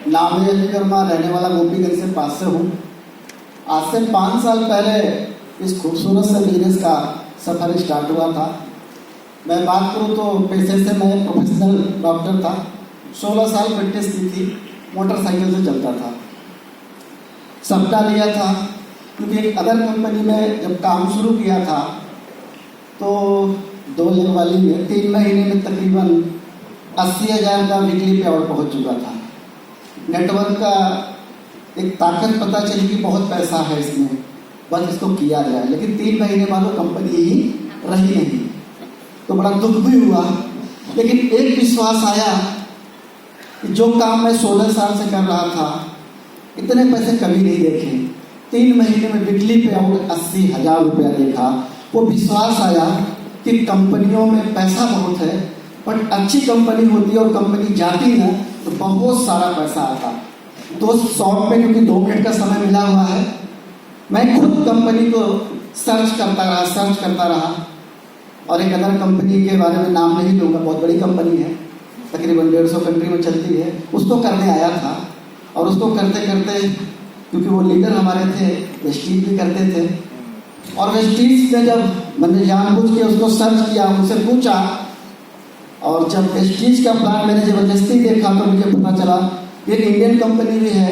नाम है अली वर्मा, रहने वाला गोपीगंज से पास से हूँ। आज से 5 साल पहले इस खूबसूरत से बिजनेस का सफर स्टार्ट हुआ था। मैं बात करूँ तो पेशे से मैं प्रोफेशनल डॉक्टर था। 16 साल प्रैक्टिस की थी, मोटरसाइकिल से चलता था। सपना लिया था क्योंकि एक अदर कंपनी में जब काम शुरू किया था तो 2 लेग वाली में 3 महीने में तकरीबन 80,000 का वीकली पे आउट पहुँच चुका था। नेटवर्क का एक ताकत पता चली कि बहुत पैसा है इसमें, बस इसको किया जाए। लेकिन 3 महीने बाद वो कंपनी ही रही नहीं, तो बड़ा दुख भी हुआ। लेकिन एक विश्वास आया कि जो काम मैं 16 साल से कर रहा था, इतने पैसे कभी नहीं देखे। 3 महीने में वीकली पे आउट 80,000 रुपया देखा। वो विश्वास आया कि कंपनियों में पैसा बहुत है, पर अच्छी कंपनी होती है और कंपनी जाती है तो बहुत सारा पैसा आता। तो शॉप पे क्योंकि 2 मिनट का समय मिला हुआ है, मैं खुद कंपनी को सर्च करता रहा और एक अदर कंपनी के बारे में नाम नहीं लूँगा, बहुत बड़ी कंपनी है, तकरीबन 150 कंट्री में चलती है, उसको करने आया था। और उसको करते करते क्योंकि वो लीडर हमारे थे, वेस्टीज भी करते थे, और वेस्टीज में जब मैंने जानबूझ के उसको सर्च किया, उनसे पूछा, और जब वेस्टीज का प्लान मैंने ज़बरदस्ती देखा तो मुझे पता चला ये इंडियन कंपनी भी है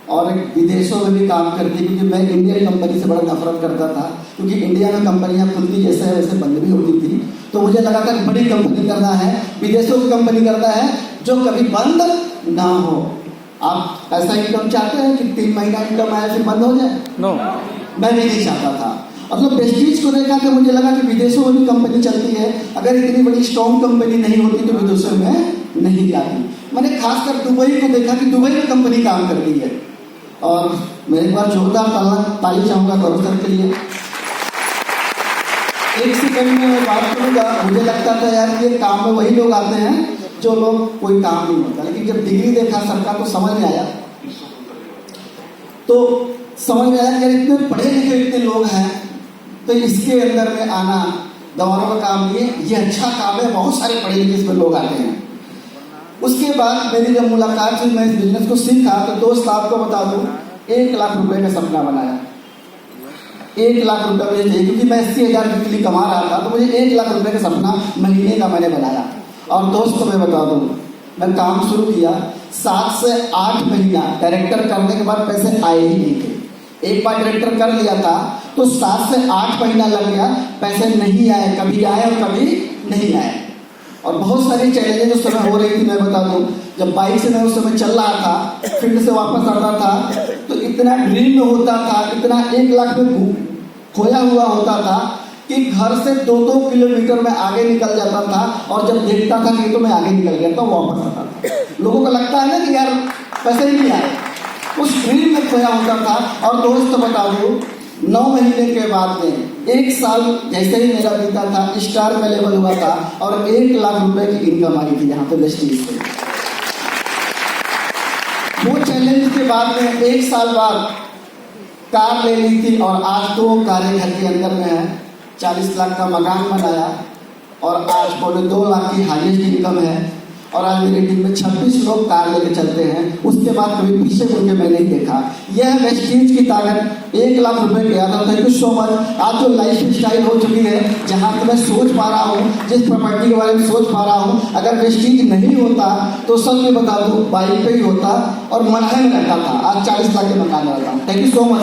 और विदेशों में भी काम करती है। क्योंकि मैं इंडियन कंपनी से बड़ा नफरत करता था, क्योंकि इंडिया में कंपनियां खुलती जैसे है वैसे बंद भी होती थी। तो मुझे लगा था बड़ी कंपनी करना है, विदेशों की कंपनी करना है जो कभी बंद ना हो। आप ऐसा इनकम चाहते हैं कि 3 महीना इनकम आए फिर बंद हो जाए? नो, मैं भी नहीं चाहता था। मतलब वेस्टीज को देखा कि मुझे लगा कि विदेशों में भी कंपनी चलती है, अगर इतनी बड़ी स्ट्रॉन्ग कंपनी नहीं होती तो विदेशों में नहीं जाती। मैंने खासकर दुबई को देखा कि दुबई में कंपनी काम कर रही है, और मैं एक बार जोरदार ताली चाहूँगा गौरव सर के लिए। 1 सेकंड में मैं बात करूँगा, मुझे लगता था यार ये काम में वही लोग आते हैं जो लोग कोई काम नहीं होता, लेकिन जब डिग्री देखा सरकार को समझ में आया, तो समझ में आया कि इतने पढ़े लिखे इतने लोग हैं, तो इसके अंदर में आना दवाओं का काम नहीं है, ये अच्छा काम है, बहुत सारे पढ़े लिखे इसमें लोग आते हैं। उसके बाद मेरी जब मुलाकात हुई, मैं इस बिजनेस को सीखा, तो दोस्त आपको बता दूं 1 लाख रुपए का सपना बनाया। 1 लाख रुपए मुझे चाहिए, क्योंकि मैं 80,000 वीकली कमा रहा था, तो मुझे 1 लाख रुपए का सपना महीने का मैंने बनाया। और दोस्त को मैं बता दूं, मैं काम शुरू किया, 7 से 8 महीना डायरेक्टर करने के बाद पैसे आए ही नहीं थे। एक बार डायरेक्टर कर लिया था तो 7 से 8 महीना लग गया, पैसे नहीं आए, कभी आए और कभी नहीं आए। और बहुत सारी चैलेंजेस उस समय हो रही थी। मैं बता दूं, जब बाइक से मैं उस समय चल रहा था, फील्ड से वापस आता था, तो इतना ड्रीम होता था, इतना 1 लाख में खोया हुआ होता था कि घर से 2-2 किलोमीटर में आगे निकल जाता था, और जब देखता था कि तो मैं आगे निकल गया तो वापस आता था। लोगों को लगता है ना कि यार पैसे ही नहीं आए, उस ड्रीम में खोया होता था। और दोस्त बता दूं, 9 महीने के बाद में 1 साल जैसे ही मेरा बीता था, स्टार में लेवल हुआ था और 1 लाख रुपए की इनकम आई थी यहाँ पे वेस्टीज से। वो चैलेंज के बाद में 1 साल बाद कार ले ली थी, और आज 2 कारें घर के अंदर में है। 40 लाख का मकान बनाया, और आज 2.5 लाख की हाईएस्ट इनकम है। और आज मेरी टीम में 26 लोग कार लेके चलते हैं। उसके बाद कभी पीछे मुड़ के मैं नहीं देखा। यह है वेस्टीज की ताकत। 1 लाख रुपए गया था। Thank you so much. आज जो लाइफ स्टाइल हो चुकी है, जहाँ पे मैं सोच पा रहा हूँ, जिस प्रॉपर्टी के बारे में सोच पा रहा हूँ, अगर वेस्टीज नहीं होता तो सच में बता दूँ बाइक पे ही होता और मनहन रहता था। आज 40 लाख के मकान रहता हूँ। Thank you so much.